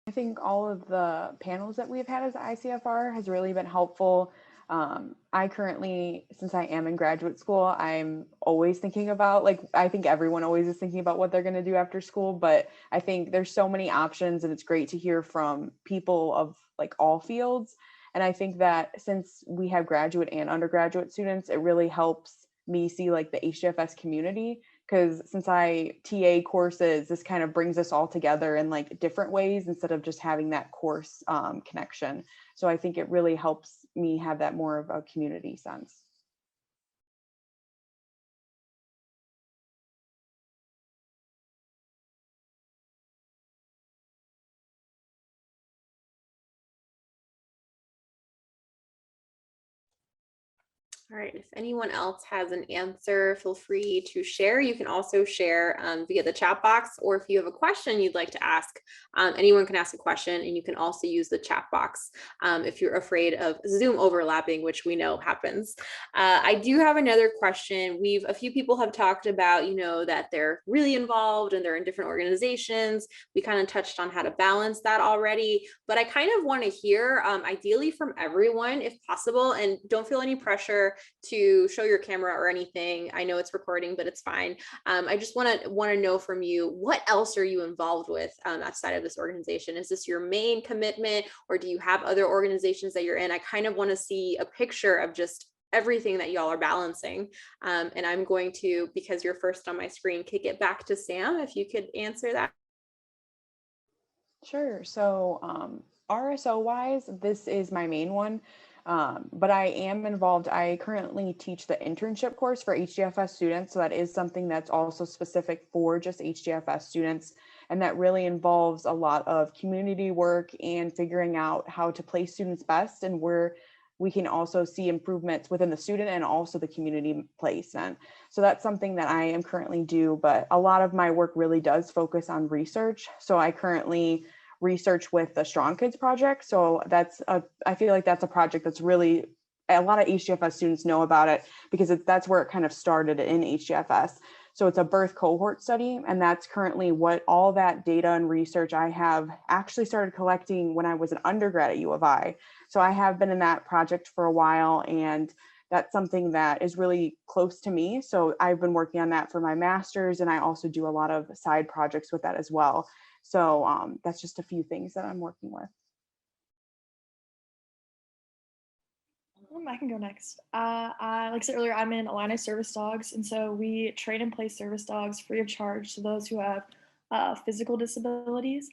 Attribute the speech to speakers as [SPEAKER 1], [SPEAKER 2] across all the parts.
[SPEAKER 1] I think all of the panels that we've had as ICFR has really been helpful. I currently, since I am in graduate school, I'm always thinking about, like, I think everyone always is thinking about what they're going to do after school, but I think there's so many options and it's great to hear from people of like all fields. And I think that since we have graduate and undergraduate students, it really helps me see like the HDFS community, because since I TA courses, this kind of brings us all together in like different ways instead of just having that course connection. So I think it really helps me have that more of a community sense.
[SPEAKER 2] All right, if anyone else has an answer, feel free to share. You can also share via the chat box, or if you have a question you'd like to ask, anyone can ask a question, and you can also use the chat box if you're afraid of Zoom overlapping, which we know happens. I do have another question. A few people have talked about, that they're really involved and they're in different organizations. We kind of touched on how to balance that already, but I kind of want to hear, ideally from everyone if possible, and don't feel any pressure to show your camera or anything. I know it's recording, but it's fine. I just want to know from you, what else are you involved with outside of this organization? Is this your main commitment, or do you have other organizations that you're in? I kind of want to see a picture of just everything that y'all are balancing. And I'm going to, because you're first on my screen, kick it back to Sam, if you could answer that.
[SPEAKER 1] Sure. So RSO wise, this is my main one. But I am involved. I currently teach the internship course for HDFS students. So that is something that's also specific for just HDFS students. And that really involves a lot of community work and figuring out how to place students best and where we can also see improvements within the student and also the community placement. So that's something that I am currently do, but a lot of my work really does focus on research. So I currently research with the Strong Kids project. So I feel like that's a project that's really, a lot of HDFS students know about it because that's where it kind of started in HDFS. So it's a birth cohort study, and that's currently what all that data and research I have actually started collecting when I was an undergrad at U of I. So I have been in that project for a while, and that's something that is really close to me. So I've been working on that for my master's, and I also do a lot of side projects with that as well. So that's just a few things that I'm working with.
[SPEAKER 3] I can go next. Like I said earlier, I'm in Illini Service Dogs, and so we train and place service dogs free of charge to those who have physical disabilities.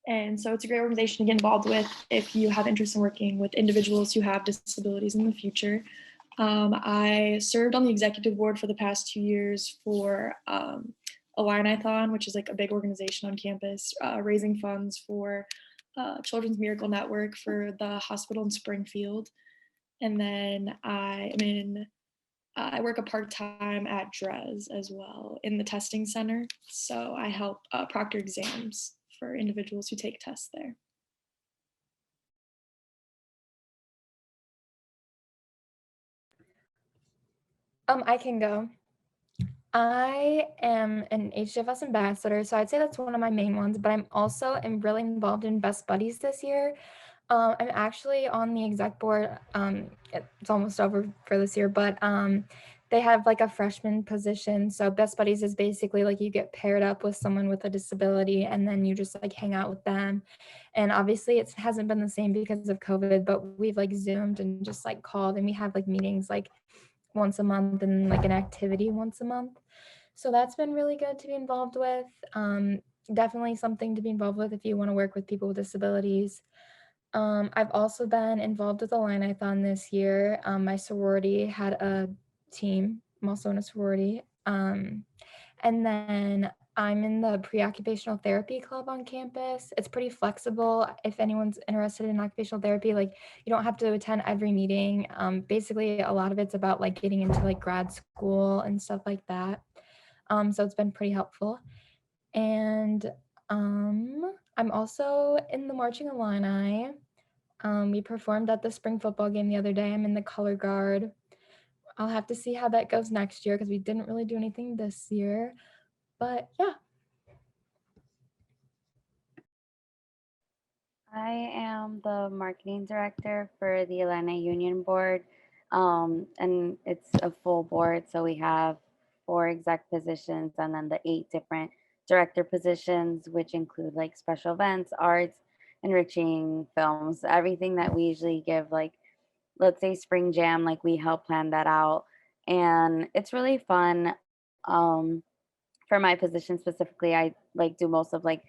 [SPEAKER 3] And so it's a great organization to get involved with if you have interest in working with individuals who have disabilities in the future. I served on the executive board for the past 2 years for Illini-thon, which is like a big organization on campus, raising funds for Children's Miracle Network for the hospital in Springfield. And then I work a part-time at DRES as well in the testing center. So I help proctor exams for individuals who take tests there.
[SPEAKER 4] I can go. I am an HDFS ambassador, so I'd say that's one of my main ones, but I'm really involved in Best Buddies this year. I'm actually on the exec board. It's almost over for this year, but they have like a freshman position. So Best Buddies is basically like you get paired up with someone with a disability and then you just like hang out with them. And obviously it hasn't been the same because of COVID, but we've like Zoomed and just like called, and we have like meetings like once a month and like an activity once a month. So that's been really good to be involved with. Definitely something to be involved with if you want to work with people with disabilities. I've also been involved with the Line-a-thon this year. My sorority had a team. I'm also in a sorority. And then I'm in the Preoccupational Therapy Club on campus. It's pretty flexible. If anyone's interested in occupational therapy, like you don't have to attend every meeting. Basically, a lot of it's about like getting into like grad school and stuff like that. So it's been pretty helpful. And I'm also in the Marching Illini. We performed at the spring football game the other day. I'm in the color guard. I'll have to see how that goes next year because we didn't really do anything this year. But yeah.
[SPEAKER 5] I am the marketing director for the Atlanta Union Board, and it's a full board. So we have 4 exec positions and then the 8 different director positions, which include like special events, arts, enriching films, everything that we usually give, like let's say spring jam, like we help plan that out. And it's really fun. For my position specifically, I like do most of like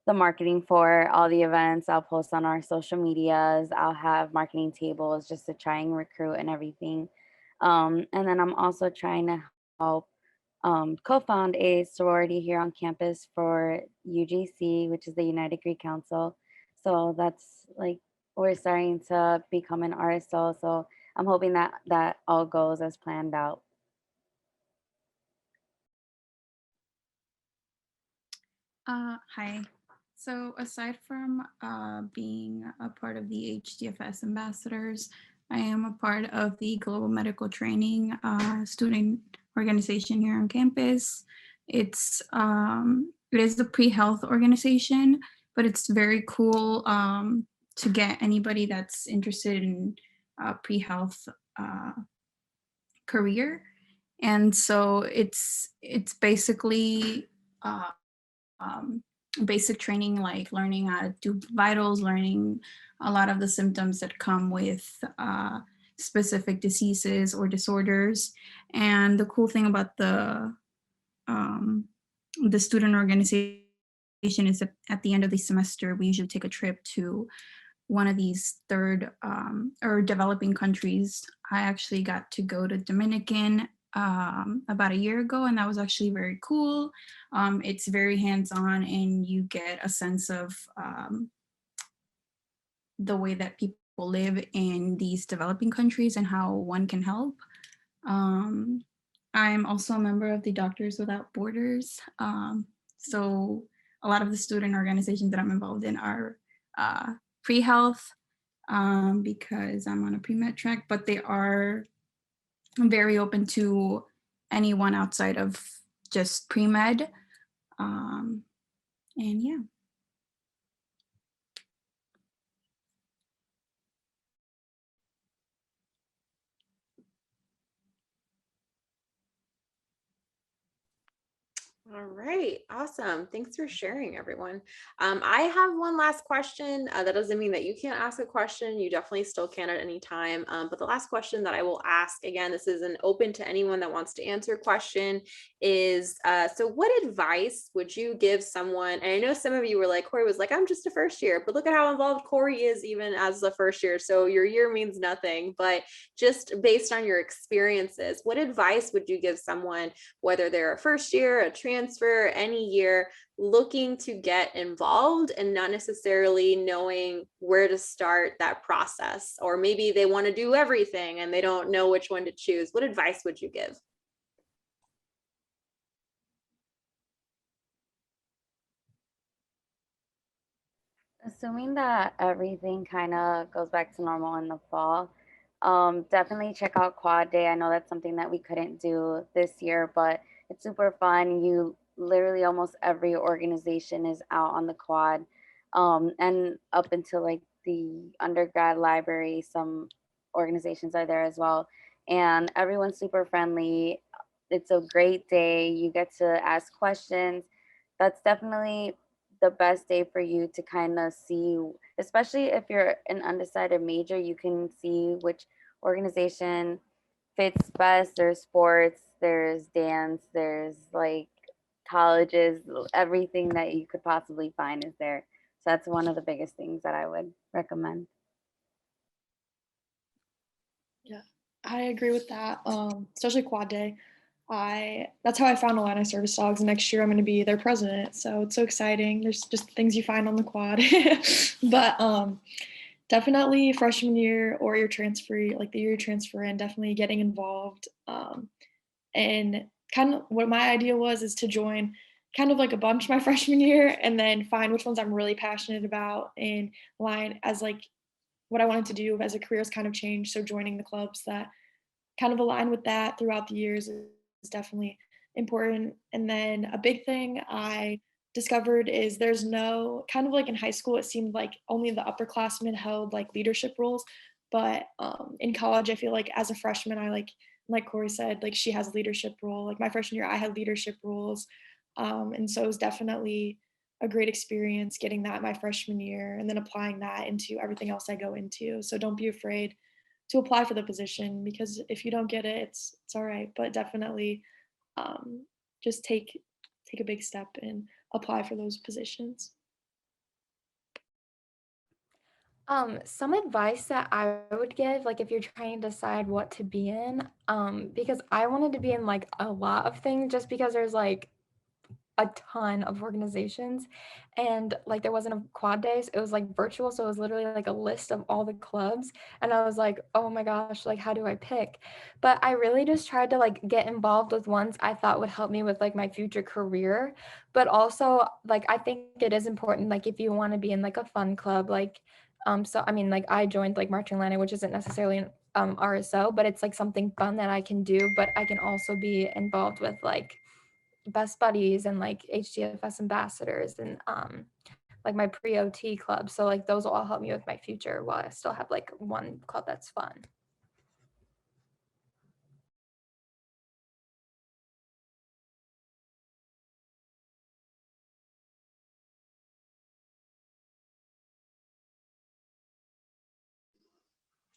[SPEAKER 5] the marketing for all the events. I'll post on our social medias. I'll have marketing tables just to try and recruit and everything. And then I'm also trying to help co-found a sorority here on campus for UGC, which is the United Greek Council. So that's like we're starting to become an RSO. So I'm hoping that that all goes as planned out.
[SPEAKER 6] Hi. So aside from being a part of the HDFS Ambassadors, I am a part of the Global Medical Training student organization here on campus. It is a pre-health organization, but it's very cool to get anybody that's interested in pre-health career. And so it's basically basic training, like learning how to do vitals, learning a lot of the symptoms that come with specific diseases or disorders. And the cool thing about the student organization is that at the end of the semester, we usually take a trip to one of these third or developing countries. I actually got to go to Dominican about a year ago, and that was actually very cool. It's very hands-on, and you get a sense of the way that people live in these developing countries and how one can help. I'm also a member of the Doctors Without Borders. So a lot of the student organizations that I'm involved in are pre-health because I'm on a pre-med track, but they are very open to anyone outside of just pre-med. And yeah.
[SPEAKER 2] All right, awesome. Thanks for sharing, everyone. I have one last question. That doesn't mean that you can't ask a question. You definitely still can at any time. But the last question that I will ask, again, this is an open to anyone that wants to answer question, is so what advice would you give someone? And I know some of you were like, Corey was like, I'm just a first year, but look at how involved Corey is even as the first year. So your year means nothing, but just based on your experiences, what advice would you give someone, whether they're a first year, a transfer, any year, looking to get involved and not necessarily knowing where to start that process? Or maybe they want to do everything and they don't know which one to choose. What advice would you give?
[SPEAKER 5] Assuming that everything kind of goes back to normal in the fall, definitely check out Quad Day. I know that's something that we couldn't do this year, but it's super fun. You literally almost every organization is out on the quad, and up until like the undergrad library, some organizations are there as well, and everyone's super friendly. It's a great day. You get to ask questions. That's definitely the best day for you to kind of see, especially if you're an undecided major, you can see which organization fits best. There's sports, there's dance, there's like colleges, everything that you could possibly find is there. So that's one of the biggest things that I would recommend.
[SPEAKER 3] Yeah, I agree with that. Especially Quad Day. That's how I found Atlanta Service Dogs. Next year I'm going to be their president. So it's so exciting. There's just things you find on the quad. But definitely freshman year or your transfer, like the year you transfer in, definitely getting involved. And kind of what my idea was is to join kind of like a bunch my freshman year and then find which ones I'm really passionate about and line as like what I wanted to do as a career has kind of changed. So joining the clubs that kind of align with that throughout the years is definitely important. And then a big thing I discovered is there's no, kind of like in high school, it seemed like only the upperclassmen held like leadership roles. But in college, I feel like as a freshman, I like Corey said, like she has a leadership role. Like my freshman year, I had leadership roles. And so it was definitely a great experience getting that my freshman year and then applying that into everything else I go into. So don't be afraid to apply for the position, because if you don't get it, it's all right. But definitely just take a big step and apply for those positions.
[SPEAKER 4] Some advice that I would give, like if you're trying to decide what to be in, because I wanted to be in like a lot of things just because there's like a ton of organizations, and like there wasn't a quad days, it was like virtual, so it was literally like a list of all the clubs, and I was like, oh my gosh, like how do I pick? But I really just tried to like get involved with ones I thought would help me with like my future career. But also like I think it is important, like if you want to be in like a fun club, like so I mean like I joined like Marching Atlanta, which isn't necessarily an RSO, but it's like something fun that I can do. But I can also be involved with like best buddies and like HDFS ambassadors and like my pre-OT club. So like those will all help me with my future while I still have like one club that's fun.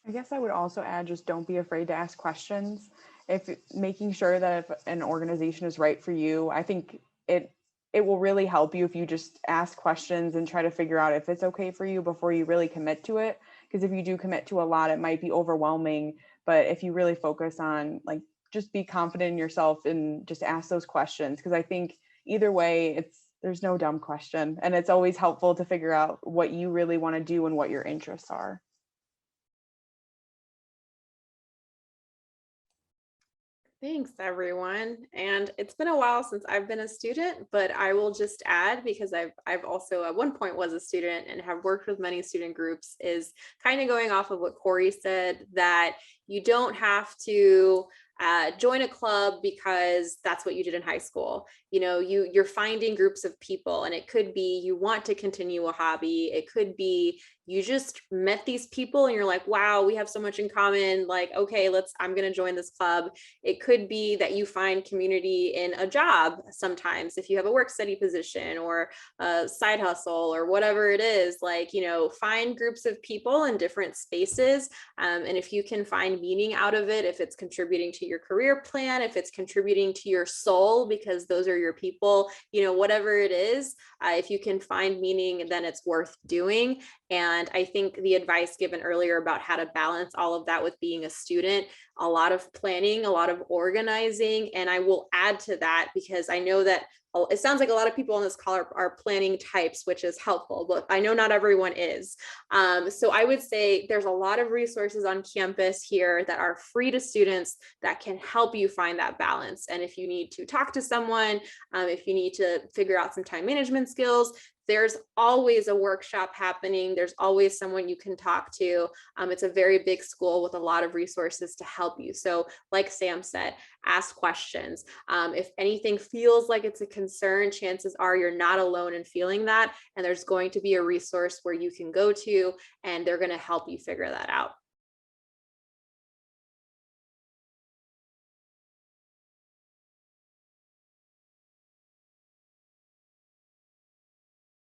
[SPEAKER 1] I guess I would also add, just don't be afraid to ask questions. If making sure that if an organization is right for you, I think it will really help you if you just ask questions and try to figure out if it's okay for you before you really commit to it. Because if you do commit to a lot, it might be overwhelming. But if you really focus on like just be confident in yourself and just ask those questions, because I think either way, there's no dumb question, and it's always helpful to figure out what you really want to do and what your interests are.
[SPEAKER 2] Thanks, everyone. And it's been a while since I've been a student, but I will just add, because I've also at one point was a student and have worked with many student groups, is kind of going off of what Corey said, that you don't have to join a club because that's what you did in high school. You know, you're finding groups of people, and it could be you want to continue a hobby. It could be you just met these people and you're like, wow, we have so much in common. Like, okay, I'm going to join this club. It could be that you find community in a job sometimes, if you have a work study position or a side hustle or whatever it is, like, you know, find groups of people in different spaces. And if you can find meaning out of it, if it's contributing to your career plan, if it's contributing to your soul, because those are your people, you know, whatever it is, if you can find meaning, then it's worth doing. And I think the advice given earlier about how to balance all of that with being a student, a lot of planning, a lot of organizing. And I will add to that, because I know that it sounds like a lot of people on this call are planning types, which is helpful, but I know not everyone is. So I would say there's a lot of resources on campus here that are free to students that can help you find that balance. And if you need to talk to someone, if you need to figure out some time management skills, there's always a workshop happening. There's always someone you can talk to. It's a very big school with a lot of resources to help you. So like Sam said, ask questions. If anything feels like it's a concern, chances are you're not alone in feeling that. And there's going to be a resource where you can go to, and they're going to help you figure that out.